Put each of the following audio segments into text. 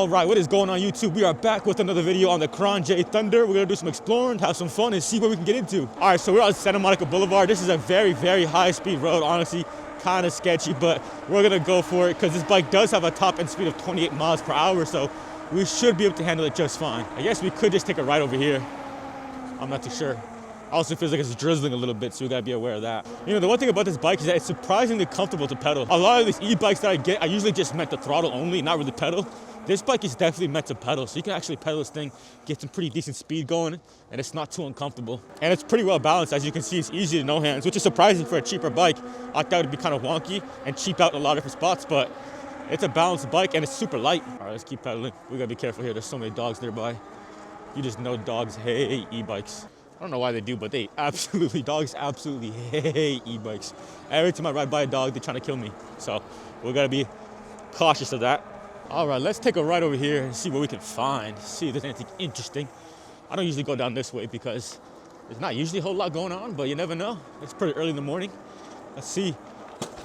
All right, what is going on YouTube? We are back with another video on the Qronge Thunder. We're gonna do some exploring, have some fun, and see what we can get into. All right, so we're on Santa Monica Boulevard. This is a very, very high-speed road, honestly, kind of sketchy, but we're gonna go for it because this bike does have a top end speed of 28 miles per hour, so we should be able to handle it just fine. I guess we could just take a ride over here. I'm not too sure. Also feels like it's drizzling a little bit, so we gotta be aware of that. You know, the one thing about this bike is that it's surprisingly comfortable to pedal. A lot of these e-bikes that I get, I usually just meant to throttle only, not really pedal. This bike is definitely meant to pedal, so you can actually pedal this thing, get some pretty decent speed going, and it's not too uncomfortable. And it's pretty well balanced. As you can see, it's easy to no hands, which is surprising for a cheaper bike. I thought it'd be kind of wonky and cheap out in a lot of different spots, but it's a balanced bike and it's super light. All right, let's keep pedaling. We gotta be careful here. There's so many dogs nearby. You just know dogs hate e-bikes. I don't know why they do, but dogs absolutely hate e-bikes. Every time I ride by a dog, they're trying to kill me. So we gotta be cautious of that. All right, let's take a ride over here and see what we can find. See if there's anything interesting. I don't usually go down this way because there's not usually a whole lot going on, but you never know. It's pretty early in the morning. Let's see.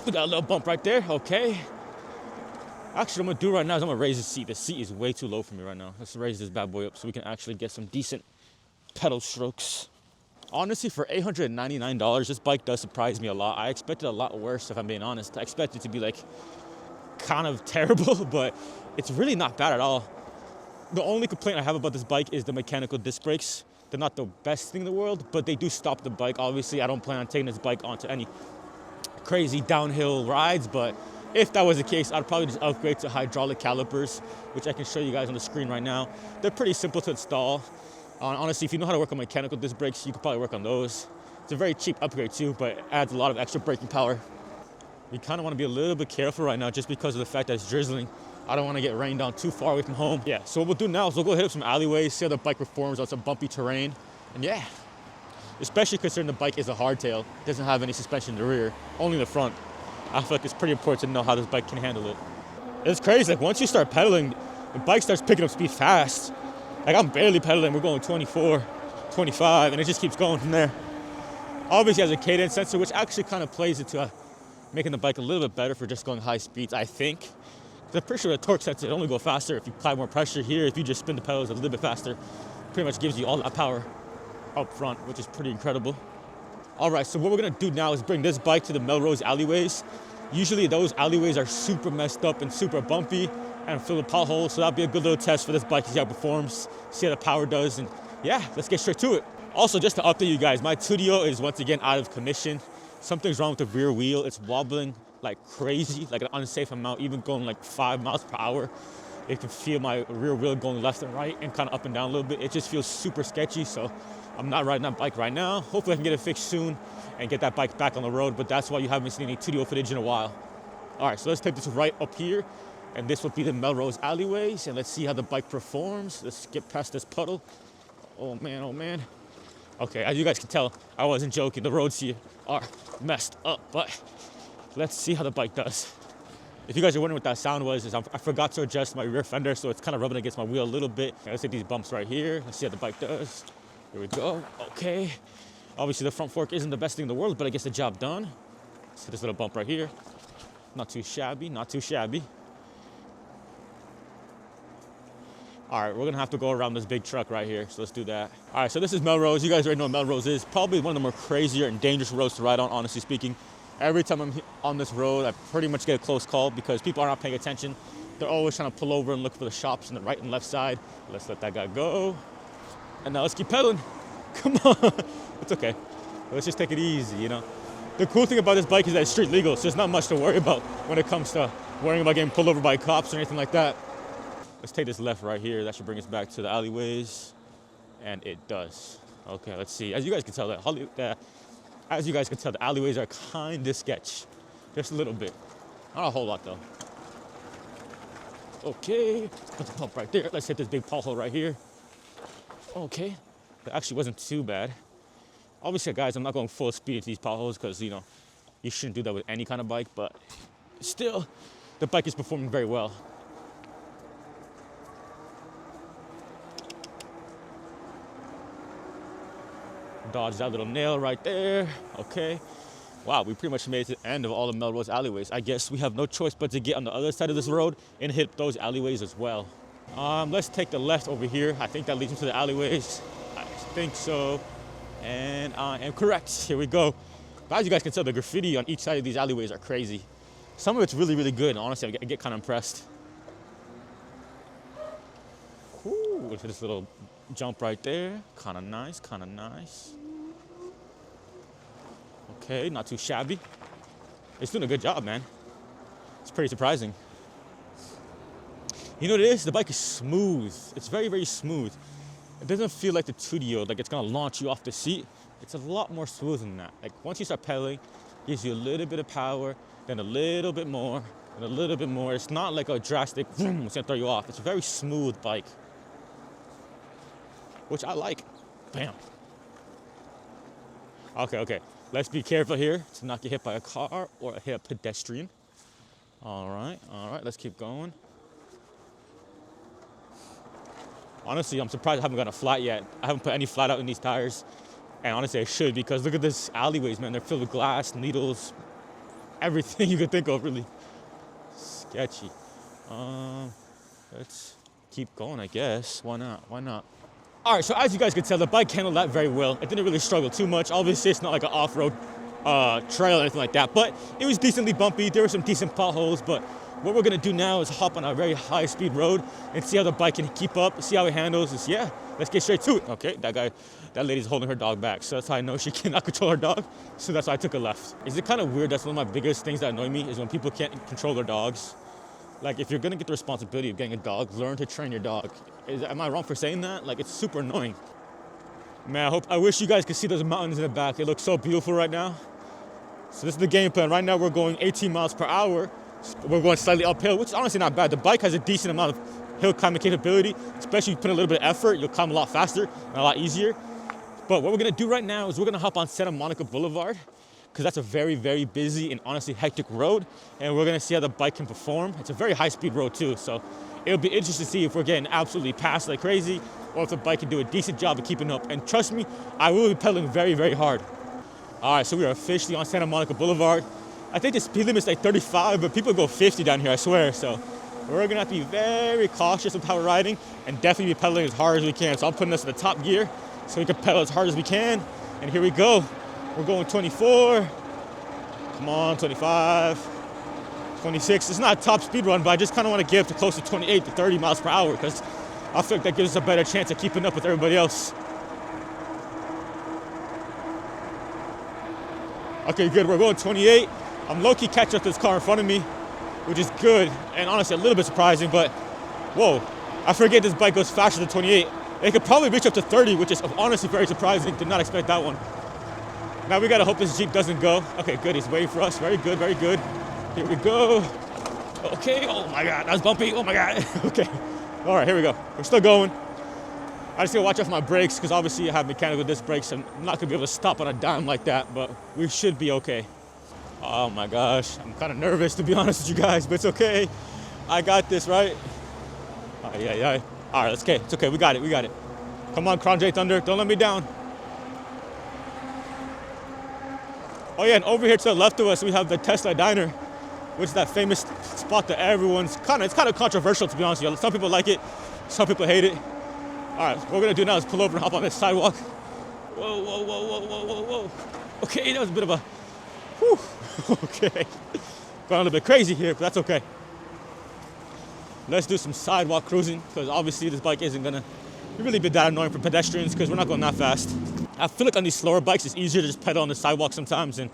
We got a little bump right there, okay. Actually, what I'm gonna do right now is I'm gonna raise the seat. The seat is way too low for me right now. Let's raise this bad boy up so we can actually get some decent pedal strokes. Honestly, for $899, this bike does surprise me a lot. I expected a lot worse, if I'm being honest. I expected it to be like kind of terrible, but it's really not bad at all. The only complaint I have about this bike is the mechanical disc brakes. They're not the best thing in the world, but they do stop the bike. Obviously, I don't plan on taking this bike onto any crazy downhill rides, but if that was the case, I'd probably just upgrade to hydraulic calipers, which I can show you guys on the screen right now. They're pretty simple to install. Honestly, if you know how to work on mechanical disc brakes, you could probably work on those. It's a very cheap upgrade too, but it adds a lot of extra braking power. You kind of want to be a little bit careful right now just because of the fact that it's drizzling. I don't want to get rained on too far away from home. Yeah, so what we'll do now is we'll go hit up some alleyways, see how the bike performs on some bumpy terrain. And yeah, especially considering the bike is a hardtail, it doesn't have any suspension in the rear, only in the front. I feel like it's pretty important to know how this bike can handle it. It's crazy, like once you start pedaling, the bike starts picking up speed fast. Like I'm barely pedaling, we're going 24, 25, and it just keeps going from there. Obviously it has a cadence sensor, which actually kind of plays into making the bike a little bit better for just going high speeds, I think. I'm pretty sure the torque sensor will only go faster if you apply more pressure here. If you just spin the pedals a little bit faster, pretty much gives you all that power up front, which is pretty incredible. All right, so what we're gonna do now is bring this bike to the Melrose alleyways. Usually those alleyways are super messed up and super bumpy and filled with potholes, so that'll be a good little test for this bike to see how it performs, see how the power does, and yeah, let's get straight to it. Also, just to update you guys, my Tudio is once again out of commission. Something's wrong with the rear wheel. It's wobbling like crazy, like an unsafe amount, even going like 5 miles per hour. You can feel my rear wheel going left and right and kind of up and down a little bit. It just feels super sketchy, so I'm not riding that bike right now. Hopefully I can get it fixed soon and get that bike back on the road, but that's why you haven't seen any Tudio footage in a while. All right, so let's take this right up here, and this will be the Melrose alleyways, and let's see how the bike performs. Let's get past this puddle. Oh man, oh man. Okay, as you guys can tell, I wasn't joking. The roads here are messed up, but let's see how the bike does. If you guys are wondering what that sound was, is I forgot to adjust my rear fender, so it's kind of rubbing against my wheel a little bit. Let's hit these bumps right here. Let's see how the bike does. Here we go. Okay. Obviously, the front fork isn't the best thing in the world, but it gets the job done. Let's hit this little bump right here. Not too shabby, not too shabby. All right, we're gonna have to go around this big truck right here, so let's do that. All right, so this is Melrose. You guys already know what Melrose is. Probably one of the more crazier and dangerous roads to ride on, honestly speaking. Every time I'm on this road, I pretty much get a close call because people are not paying attention. They're always trying to pull over and look for the shops on the right and left side. Let's let that guy go. And now let's keep pedaling. Come on, it's okay. Let's just take it easy, you know. The cool thing about this bike is that it's street legal, so there's not much to worry about when it comes to worrying about getting pulled over by cops or anything like that. Let's take this left right here. That should bring us back to the alleyways, and it does. Okay, let's see. As you guys can tell, the alleyways are kind of sketch, just a little bit. Not a whole lot though. Okay, put the pump right there. Let's hit this big pothole right here. Okay, that actually wasn't too bad. Obviously, guys, I'm not going full speed into these potholes because, you know, you shouldn't do that with any kind of bike, but still, the bike is performing very well. Dodge that little nail right there. Okay. Wow, we pretty much made it to the end of all the Melrose alleyways. I guess we have no choice but to get on the other side of this road and hit those alleyways as well. Let's take the left over here. I think that leads into the alleyways. I think so. And I am correct. Here we go. But as you guys can tell, the graffiti on each side of these alleyways are crazy. Some of it's really, really good. Honestly, I get kind of impressed. Ooh, look at this little jump right there. Kind of nice, kind of nice. Okay, not too shabby. It's doing a good job, man. It's pretty surprising. You know what it is? The bike is smooth. It's very, very smooth. It doesn't feel like the Tudio, like it's gonna launch you off the seat. It's a lot more smooth than that. Like once you start pedaling, it gives you a little bit of power, then a little bit more, and a little bit more. It's not like a drastic, vroom, it's gonna throw you off. It's a very smooth bike, which I like. Bam. Okay. Let's be careful here to not get hit by a car or hit a pedestrian. All right, let's keep going. Honestly, I'm surprised I haven't got a flat yet. I haven't put any flat out in these tires. And honestly, I should, because look at this alleyways, man. They're filled with glass, needles, everything you could think of, really. Sketchy. Let's keep going, I guess. Why not? All right, so as you guys can tell, the bike handled that very well. It didn't really struggle too much. Obviously, it's not like an off-road trail or anything like that, but it was decently bumpy. There were some decent potholes, but what we're gonna do now is hop on a very high-speed road and see how the bike can keep up, see how it handles. Let's get straight to it. Okay, that lady's holding her dog back, so that's how I know she cannot control her dog, so that's why I took a left. Is it kind of weird? That's one of my biggest things that annoy me, is when people can't control their dogs. Like, if you're gonna get the responsibility of getting a dog, learn to train your dog. Am I wrong for saying that? Like, it's super annoying. Man, I wish you guys could see those mountains in the back. They look so beautiful right now. So this is the game plan. Right now we're going 18 miles per hour. We're going slightly uphill, which is honestly not bad. The bike has a decent amount of hill climbing capability, especially if you put a little bit of effort, you'll climb a lot faster and a lot easier. But what we're gonna do right now is we're gonna hop on Santa Monica Boulevard, because that's a very, very busy and honestly hectic road, and we're gonna see how the bike can perform. It's a very high-speed road too, so it'll be interesting to see if we're getting absolutely passed like crazy, or if the bike can do a decent job of keeping up. And trust me, I will be pedaling very, very hard. All right, so we are officially on Santa Monica Boulevard. I think the speed limit's like 35, but people go 50 down here, I swear. So we're gonna have to be very cautious with how we're riding and definitely be pedaling as hard as we can. So I'm putting us in the top gear so we can pedal as hard as we can. And here we go. We're going 24. Come on, 25, 26. It's not a top speed run, but I just kind of want to get up to close to 28 to 30 miles per hour, because I feel like that gives us a better chance of keeping up with everybody else. Okay, good. We're going 28. I'm low-key catching up to this car in front of me, which is good, and honestly a little bit surprising, but whoa, I forget this bike goes faster than 28. It could probably reach up to 30, which is honestly very surprising. Did not expect that one. Now we gotta hope this Jeep doesn't go. Okay, good, he's waiting for us. Very good, very good. Here we go. Okay, oh my God, that was bumpy, oh my God. Okay, all right, here we go. We're still going. I just gotta watch out for my brakes, because obviously I have mechanical disc brakes, and I'm not gonna be able to stop on a dime like that, but we should be okay. Oh my gosh, I'm kind of nervous, to be honest with you guys, but it's okay. I got this, right? All right, let's get it. It's okay, we got it. Come on, Qronge Thunder, don't let me down. Oh yeah, and over here to the left of us, we have the Tesla Diner, which is that famous spot that it's kind of controversial, to be honest with you. Some people like it, some people hate it. All right, what we're gonna do now is pull over and hop on this sidewalk. Whoa. Okay, that was a bit of a, whew. Okay. Going a little bit crazy here, but that's okay. Let's do some sidewalk cruising, because obviously this bike isn't gonna really be that annoying for pedestrians, because we're not going that fast. I feel like on these slower bikes, it's easier to just pedal on the sidewalk sometimes, and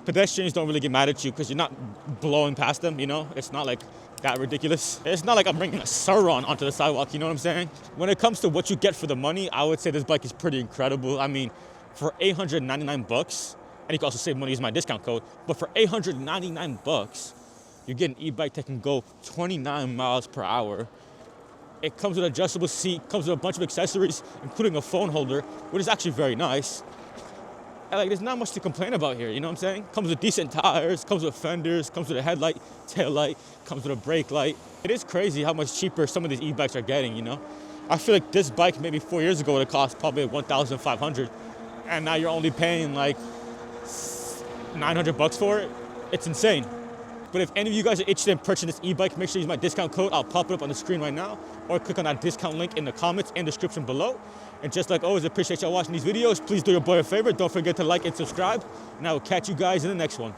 pedestrians don't really get mad at you because you're not blowing past them, you know? It's not like that ridiculous. It's not like I'm bringing a Sauron onto the sidewalk, you know what I'm saying? When it comes to what you get for the money, I would say this bike is pretty incredible. I mean, for 899 bucks, and you can also save money using my discount code, but for 899 bucks, you get an e-bike that can go 29 miles per hour. It comes with an adjustable seat, comes with a bunch of accessories, including a phone holder, which is actually very nice. And like, there's not much to complain about here, you know what I'm saying? Comes with decent tires, comes with fenders, comes with a headlight, tail light, comes with a brake light. It is crazy how much cheaper some of these e-bikes are getting, you know? I feel like this bike maybe 4 years ago would have cost probably $1,500, and now you're only paying like 900 bucks for it. It's insane. But if any of you guys are interested in purchasing this e-bike, make sure you use my discount code. I'll pop it up on the screen right now, or click on that discount link in the comments and description below. And just like always, I appreciate y'all watching these videos. Please do your boy a favor. Don't forget to like and subscribe. And I will catch you guys in the next one.